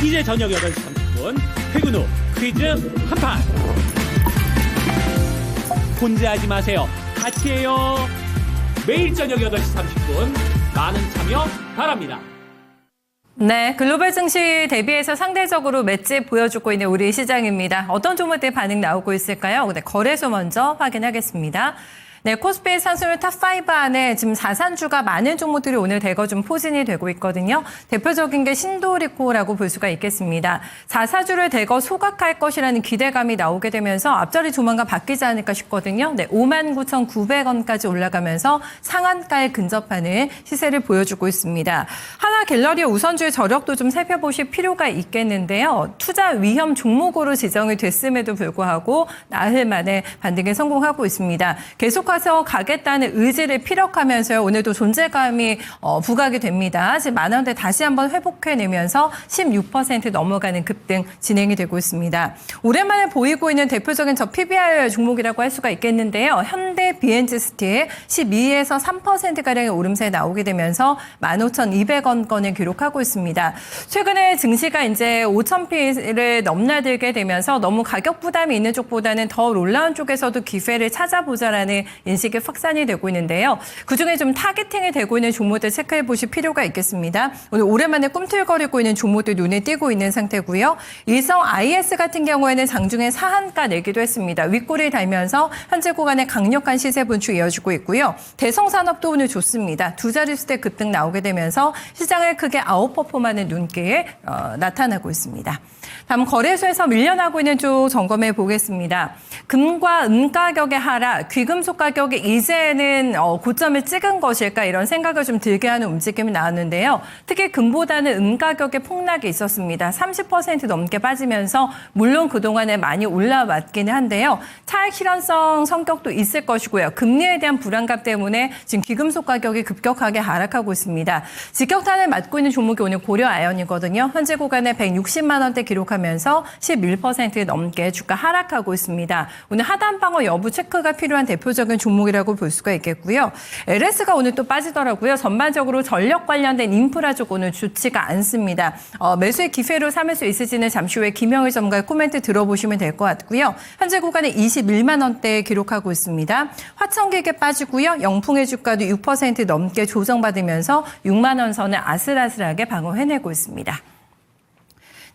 이제 저녁 8시 30분 퇴근 후 퀴즈 한판. 혼자 하지 마세요. 같이 해요. 매일 저녁 8시 30분 많은 참여 바랍니다. 네, 글로벌 증시 대비해서 상대적으로 맷집 보여주고 있는 우리 시장입니다. 어떤 종목들 반응 나오고 있을까요? 네, 거래소 먼저 확인하겠습니다. 네, 코스피 산수율 탑5 안에 지금 자산주가 많은 종목들이 오늘 대거 좀 포진이 되고 있거든요. 대표적인 게 신도리코라고 볼 수가 있겠습니다. 자사주를 대거 소각할 것이라는 기대감이 나오게 되면서 앞자리 조만간 바뀌지 않을까 싶거든요. 네, 59,900원까지 올라가면서 상한가에 근접하는 시세를 보여주고 있습니다. 하나 갤러리의 우선주의 저력도 좀 살펴보실 필요가 있겠는데요. 투자 위험 종목으로 지정이 됐음에도 불구하고 나흘 만에 반등에 성공하고 있습니다. 계속해서 가겠다는 의지를 피력하면서요. 오늘도 존재감이 부각이 됩니다. 지금 만원대 다시 한번 회복해내면서 16% 넘어가는 급등 진행이 되고 있습니다. 오랜만에 보이고 있는 대표적인 저 PBR 종목이라고 할 수가 있겠는데요. 현대 BNG 스틸 12에서 3%가량의 오름세 나오게 되면서 15,200원권을 기록하고 있습니다. 최근에 증시가 이제 5,000피를 넘나들게 되면서 너무 가격 부담이 있는 쪽보다는 더 올라온 쪽에서도 기회를 찾아보자라는 인식이 확산이 되고 있는데요. 그중에 좀 타겟팅이 되고 있는 종목들 체크해 보실 필요가 있겠습니다. 오늘 오랜만에 꿈틀거리고 있는 종목들 눈에 띄고 있는 상태고요. 일성 IS 같은 경우에는 장중에 상한가 내기도 했습니다. 윗골을 달면서 현재 구간에 강력한 시세 분출 이어지고 있고요. 대성산업도 오늘 좋습니다. 두 자릿수대 급등 나오게 되면서 시장을 크게 아웃퍼폼하는 눈길 나타나고 있습니다. 다음 거래소에서 밀려나고 있는 쪽 점검해 보겠습니다. 금과 은 가격의 하락, 귀금속 가격이 이제는 고점을 찍은 것일까 이런 생각을 좀 들게 하는 움직임이 나왔는데요. 특히 금보다는 은 가격의 폭락이 있었습니다. 30% 넘게 빠지면서 물론 그동안에 많이 올라왔기는 한데요. 차익 실현성 성격도 있을 것이고요. 금리에 대한 불안감 때문에 지금 귀금속 가격이 급격하게 하락하고 있습니다. 직격탄을 맞고 있는 종목이 오늘 고려아연이거든요. 현재 구간에 160만 원대 기록하면서 11% 넘게 주가 하락하고 있습니다. 오늘 하단 방어 여부 체크가 필요한 대표적인 종목이라고 볼 수가 있겠고요. LS가 오늘 또 빠지더라고요. 전반적으로 전력 관련된 인프라 쪽 오늘 좋지가 않습니다. 매수의 기회로 삼을 수 있을지는 잠시 후에 김영일 전문가의 코멘트 들어보시면 될 것 같고요. 현재 구간에 21만 원대 기록하고 있습니다. 화천기계 빠지고요. 영풍의 주가도 6% 넘게 조정받으면서 6만 원 선을 아슬아슬하게 방어해내고 있습니다.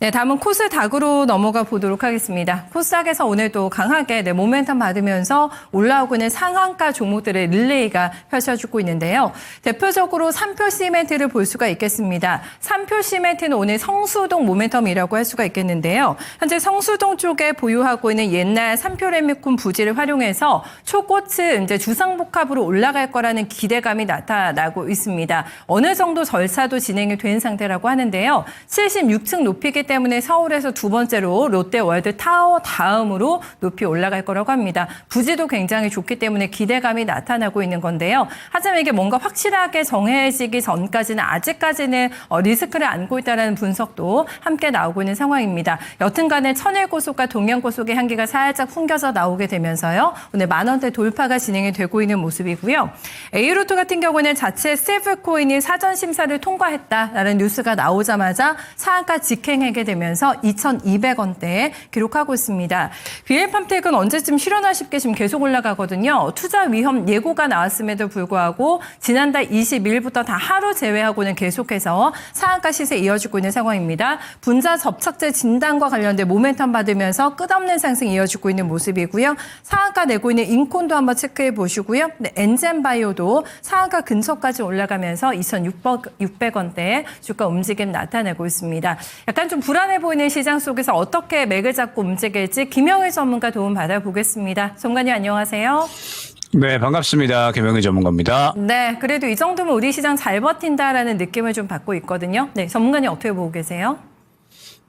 네, 다음은 코스닥으로 넘어가 보도록 하겠습니다. 코스닥에서 오늘도 강하게 모멘텀 받으면서 올라오고 있는 상한가 종목들의 릴레이가 펼쳐지고 있는데요. 대표적으로 삼표 시멘트를 볼 수가 있겠습니다. 삼표 시멘트는 오늘 성수동 모멘텀이라고 할 수가 있겠는데요. 현재 성수동 쪽에 보유하고 있는 옛날 삼표 레미콘 부지를 활용해서 초고층 이제 주상복합으로 올라갈 거라는 기대감이 나타나고 있습니다. 어느 정도 절차도 진행이 된 상태라고 하는데요. 76층 높이기 때문에 서울에서 두 번째로 롯데월드 타워 다음으로 높이 올라갈 거라고 합니다. 부지도 굉장히 좋기 때문에 기대감이 나타나고 있는 건데요. 하지만 이게 뭔가 확실하게 정해지기 전까지는 아직까지는 리스크를 안고 있다는 분석도 함께 나오고 있는 상황입니다. 여튼간에 천일고속과 동양고속의 향기가 살짝 풍겨져 나오게 되면서요. 오늘 만원대 돌파가 진행이 되고 있는 모습이고요. A루트 같은 경우는 자체 스테이블코인이 사전 심사를 통과했다라는 뉴스가 나오자마자 상한가 직행하게 되면서 2,200원대에 기록하고 있습니다. BL팜텍은 언제쯤 실현하 싶게 지금 계속 올라가거든요. 투자 위험 예고가 나왔음에도 불구하고 지난달 22일부터 다 하루 제외하고는 계속해서 상한가 시세 이어지고 있는 상황입니다. 분자 접착제 진단과 관련된 모멘텀 받으면서 끝없는 상승 이어지고 있는 모습이고요. 상한가 내고 있는 인콘도 한번 체크해 보시고요. 네, 엔젠바이오도 상한가 근처까지 올라가면서 2,600원대에 주가 움직임 나타내고 있습니다. 약간 좀 불안해 보이는 시장 속에서 어떻게 맥을 잡고 움직일지 김영일 전문가 도움 받아보겠습니다. 전문가님 안녕하세요. 네, 반갑습니다. 김영일 전문가입니다. 네, 그래도 이 정도면 우리 시장 잘 버틴다라는 느낌을 좀 받고 있거든요. 네, 전문가님 어떻게 보고 계세요?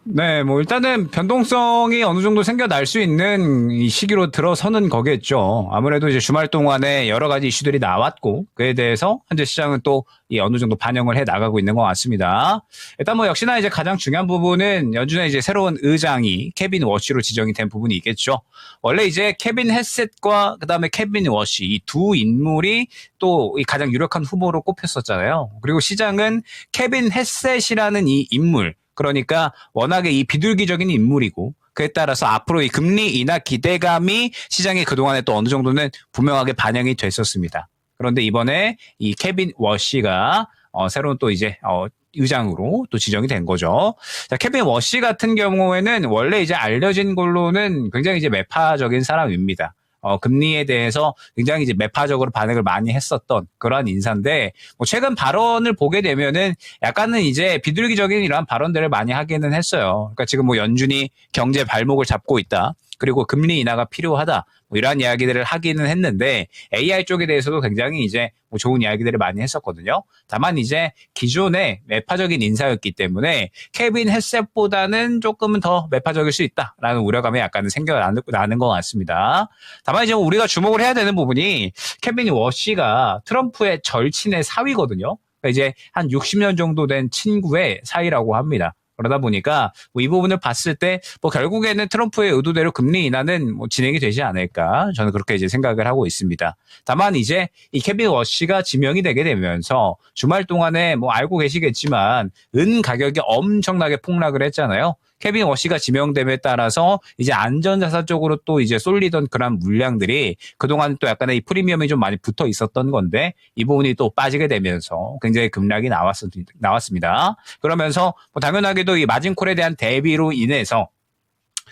네, 뭐 일단은 변동성이 어느 정도 생겨날 수 있는 이 시기로 들어서는 거겠죠. 아무래도 이제 주말 동안에 여러 가지 이슈들이 나왔고 그에 대해서 현재 시장은 또 이 어느 정도 반영을 해 나가고 있는 것 같습니다. 일단 뭐 역시나 이제 가장 중요한 부분은 연준의 이제 새로운 의장이 케빈 워시로 지정이 된 부분이 있겠죠. 원래 이제 케빈 헤셋과 그다음에 케빈 워시 이 두 인물이 또 이 가장 유력한 후보로 꼽혔었잖아요. 그리고 시장은 케빈 헤셋이라는 이 인물 그러니까 워낙에 이 비둘기적인 인물이고 그에 따라서 앞으로 이 금리 인하 기대감이 시장에 그동안에 또 어느 정도는 분명하게 반영이 됐었습니다. 그런데 이번에 이 케빈 워시가 새로운 또 이제 의장으로 또 지정이 된 거죠. 자, 케빈 워시 같은 경우에는 원래 이제 알려진 걸로는 굉장히 이제 매파적인 사람입니다. 금리에 대해서 굉장히 이제 매파적으로 반응을 많이 했었던 그러한 인사인데, 뭐 최근 발언을 보게 되면은 약간은 이제 비둘기적인 이러한 발언들을 많이 하기는 했어요. 그러니까 지금 뭐 연준이 경제 발목을 잡고 있다. 그리고 금리 인하가 필요하다. 뭐 이러한 이야기들을 하기는 했는데 AI 쪽에 대해서도 굉장히 이제 뭐 좋은 이야기들을 많이 했었거든요. 다만 이제 기존의 매파적인 인사였기 때문에 케빈 헬셋보다는 조금은 더 매파적일 수 있다라는 우려감이 약간은 생겨나는 것 같습니다. 다만 이제 우리가 주목을 해야 되는 부분이 케빈 워시가 트럼프의 절친의 사위거든요. 그러니까 이제 한 60년 정도 된 친구의 사이라고 합니다. 그러다 보니까 뭐 이 부분을 봤을 때 뭐 결국에는 트럼프의 의도대로 금리 인하는 뭐 진행이 되지 않을까 저는 그렇게 이제 생각을 하고 있습니다. 다만 이제 이 케빈 워시가 지명이 되게 되면서 주말 동안에 뭐 알고 계시겠지만 은 가격이 엄청나게 폭락을 했잖아요. 케빈 워시가 지명됨에 따라서 이제 안전자산 쪽으로 또 이제 쏠리던 그런 물량들이 그동안 또 약간의 이 프리미엄이 좀 많이 붙어 있었던 건데 이 부분이 또 빠지게 되면서 굉장히 급락이 나왔습니다. 그러면서 뭐 당연하게도 이 마진콜에 대한 대비로 인해서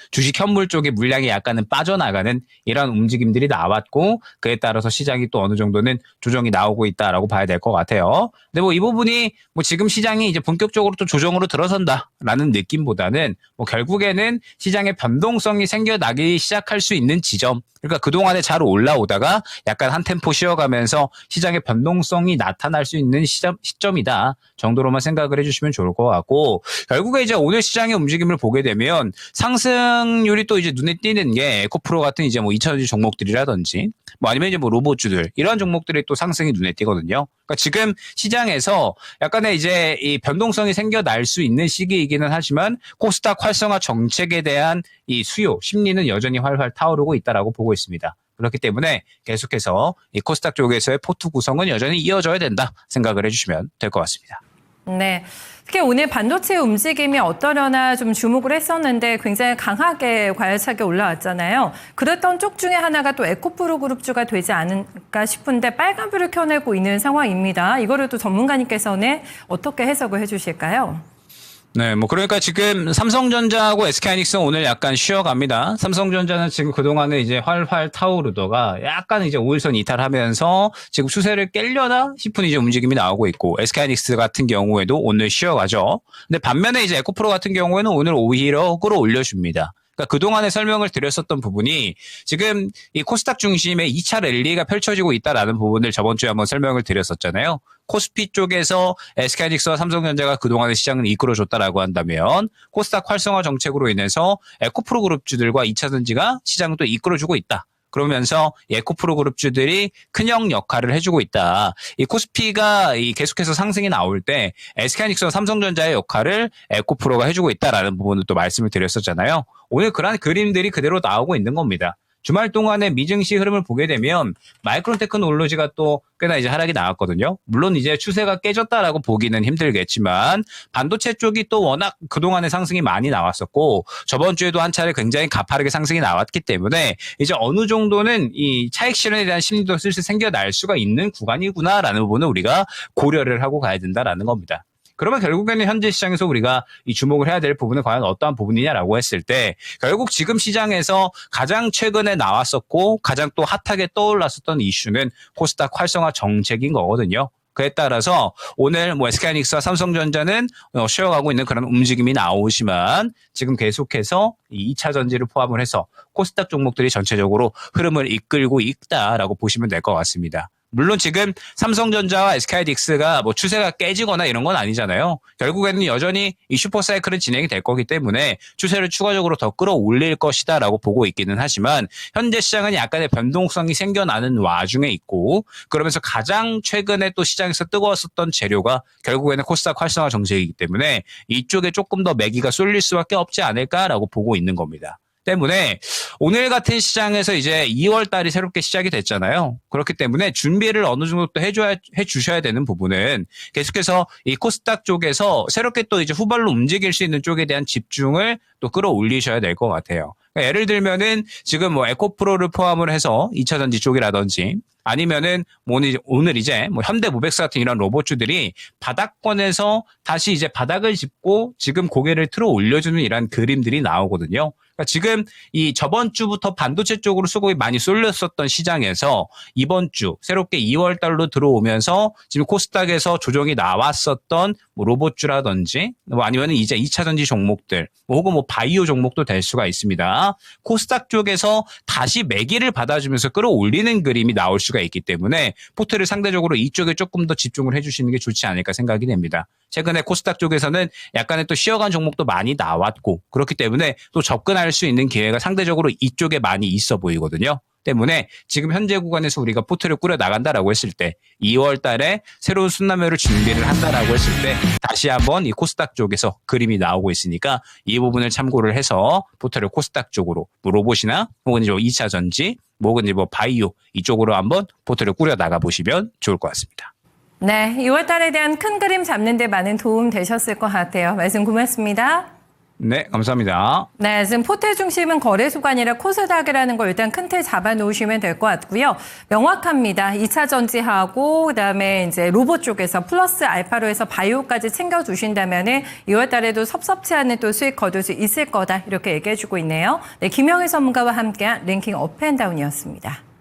주식 현물 쪽의 물량이 약간은 빠져나가는 이런 움직임들이 나왔고 그에 따라서 시장이 또 어느 정도는 조정이 나오고 있다라고 봐야 될 것 같아요. 근데 뭐 이 부분이 뭐 지금 시장이 이제 본격적으로 또 조정으로 들어선다라는 느낌보다는 뭐 결국에는 시장의 변동성이 생겨나기 시작할 수 있는 지점, 그러니까 그동안에 잘 올라오다가 약간 한 템포 쉬어가면서 시장의 변동성이 나타날 수 있는 시점이다 정도로만 생각을 해주시면 좋을 것 같고, 결국에 이제 오늘 시장의 움직임을 보게 되면 상승률이 또 이제 눈에 띄는 게 에코프로 같은 이제 뭐 2000지 종목들이라든지 뭐 아니면 이제 뭐 로봇주들 이러한 종목들이 또 상승이 눈에 띄거든요. 그러니까 지금 시장에서 약간의 이제 이 변동성이 생겨날 수 있는 시기이기는 하지만 코스닥 활성화 정책에 대한 이 수요 심리는 여전히 활활 타오르고 있다라고 보고 있습니다. 그렇기 때문에 계속해서 이 코스닥 쪽에서의 포트 구성은 여전히 이어져야 된다 생각을 해주시면 될 것 같습니다. 네. 특히 오늘 반도체 움직임이 어떠려나 좀 주목을 했었는데 굉장히 강하게 과열차게 올라왔잖아요. 그랬던 쪽 중에 하나가 또 에코프로 그룹주가 되지 않을까 싶은데 빨간불을 켜내고 있는 상황입니다. 이거를 또 전문가님께서는 어떻게 해석을 해주실까요? 네, 뭐 그러니까 지금 삼성전자하고 SK하이닉스는 오늘 약간 쉬어갑니다. 삼성전자는 지금 그동안에 이제 활활 타오르다가 약간 이제 5일선 이탈하면서 지금 추세를 깰려나 싶은 이제 움직임이 나오고 있고, SK하이닉스 같은 경우에도 오늘 쉬어가죠. 근데 반면에 이제 에코프로 같은 경우에는 오늘 오히려 끌어올려줍니다. 그러니까 그동안에 설명을 드렸었던 부분이 지금 이 코스닥 중심의 2차 랠리가 펼쳐지고 있다라는 부분을 저번 주에 한번 설명을 드렸었잖아요. 코스피 쪽에서 SK하이닉스와 삼성전자가 그동안의 시장을 이끌어줬다라고 한다면 코스닥 활성화 정책으로 인해서 에코프로 그룹주들과 2차 전지가 시장을 또 이끌어주고 있다. 그러면서 에코프로 그룹주들이 큰형 역할을 해주고 있다. 이 코스피가 계속해서 상승이 나올 때 SK하이닉스와 삼성전자의 역할을 에코프로가 해주고 있다라는 부분을 또 말씀을 드렸었잖아요. 오늘 그러한 그림들이 그대로 나오고 있는 겁니다. 주말 동안에 미증시 흐름을 보게 되면 마이크론 테크놀로지가 또 꽤나 이제 하락이 나왔거든요. 물론 이제 추세가 깨졌다라고 보기는 힘들겠지만 반도체 쪽이 또 워낙 그동안에 상승이 많이 나왔었고 저번 주에도 한 차례 굉장히 가파르게 상승이 나왔기 때문에 이제 어느 정도는 이 차익 실현에 대한 심리도 슬슬 생겨날 수가 있는 구간이구나라는 부분을 우리가 고려를 하고 가야 된다라는 겁니다. 그러면 결국에는 현재 시장에서 우리가 이 주목을 해야 될 부분은 과연 어떠한 부분이냐라고 했을 때 결국 지금 시장에서 가장 최근에 나왔었고 가장 또 핫하게 떠올랐었던 이슈는 코스닥 활성화 정책인 거거든요. 그에 따라서 오늘 뭐 SK하이닉스와 삼성전자는 쉬어가고 있는 그런 움직임이 나오지만 지금 계속해서 이 2차 전지를 포함을 해서 코스닥 종목들이 전체적으로 흐름을 이끌고 있다라고 보시면 될 것 같습니다. 물론 지금 삼성전자와 SK하이닉스가 뭐 추세가 깨지거나 이런 건 아니잖아요. 결국에는 여전히 이 슈퍼사이클은 진행이 될 거기 때문에 추세를 추가적으로 더 끌어올릴 것이다라고 보고 있기는 하지만 현재 시장은 약간의 변동성이 생겨나는 와중에 있고 그러면서 가장 최근에 또 시장에서 뜨거웠었던 재료가 결국에는 코스닥 활성화 정책이기 때문에 이쪽에 조금 더 매기가 쏠릴 수밖에 없지 않을까라고 보고 있는 겁니다. 때문에 오늘 같은 시장에서 이제 2월 달이 새롭게 시작이 됐잖아요. 그렇기 때문에 준비를 어느 정도 또 해주셔야 되는 부분은 계속해서 이 코스닥 쪽에서 새롭게 또 이제 후발로 움직일 수 있는 쪽에 대한 집중을 또 끌어올리셔야 될 것 같아요. 그러니까 예를 들면은 지금 뭐 에코프로를 포함을 해서 2차전지 쪽이라든지 아니면은 뭐 오늘 이제 뭐 현대모백스 같은 이런 로봇주들이 바닥권에서 다시 이제 바닥을 짚고 지금 고개를 틀어 올려주는 이런 그림들이 나오거든요. 그러니까 지금 이 저번 주부터 반도체 쪽으로 수급이 많이 쏠렸었던 시장에서 이번 주 새롭게 2월 달로 들어오면서 지금 코스닥에서 조정이 나왔었던 뭐 로봇주라든지 뭐 아니면 이제 2차전지 종목들 뭐 혹은 뭐 바이오 종목도 될 수가 있습니다. 코스닥 쪽에서 다시 매기를 받아주면서 끌어올리는 그림이 나올 수가 있기 때문에 포트를 상대적으로 이쪽에 조금 더 집중을 해주시는 게 좋지 않을까 생각이 됩니다. 최근에 코스닥 쪽에서는 약간의 또 쉬어간 종목도 많이 나왔고 그렇기 때문에 또 접근할 수 있는 기회가 상대적으로 이쪽에 많이 있어 보이거든요. 때문에 지금 현재 구간에서 우리가 포트를 꾸려 나간다라고 했을 때 2월 달에 새로운 순환매를 준비를 한다라고 했을 때 다시 한번 이 코스닥 쪽에서 그림이 나오고 있으니까 이 부분을 참고를 해서 포트를 코스닥 쪽으로 뭐 로봇이나 혹은 이제 2차 전지 혹은 이제 뭐 바이오 이쪽으로 한번 포트를 꾸려 나가 보시면 좋을 것 같습니다. 네, 2월 달에 대한 큰 그림 잡는 데 많은 도움 되셨을 것 같아요. 말씀 고맙습니다. 네, 감사합니다. 네, 지금 포트 중심은 거래소가 아니라 코스닥이라는 걸 일단 큰 틀 잡아 놓으시면 될 것 같고요. 명확합니다. 2차 전지하고 그다음에 이제 로봇 쪽에서 플러스 알파로 해서 바이오까지 챙겨 두신다면은 2월 달에도 섭섭치 않은 또 수익 거둘 수 있을 거다. 이렇게 얘기해 주고 있네요. 네, 김영일 전문가와 함께한 랭킹 업앤다운이었습니다.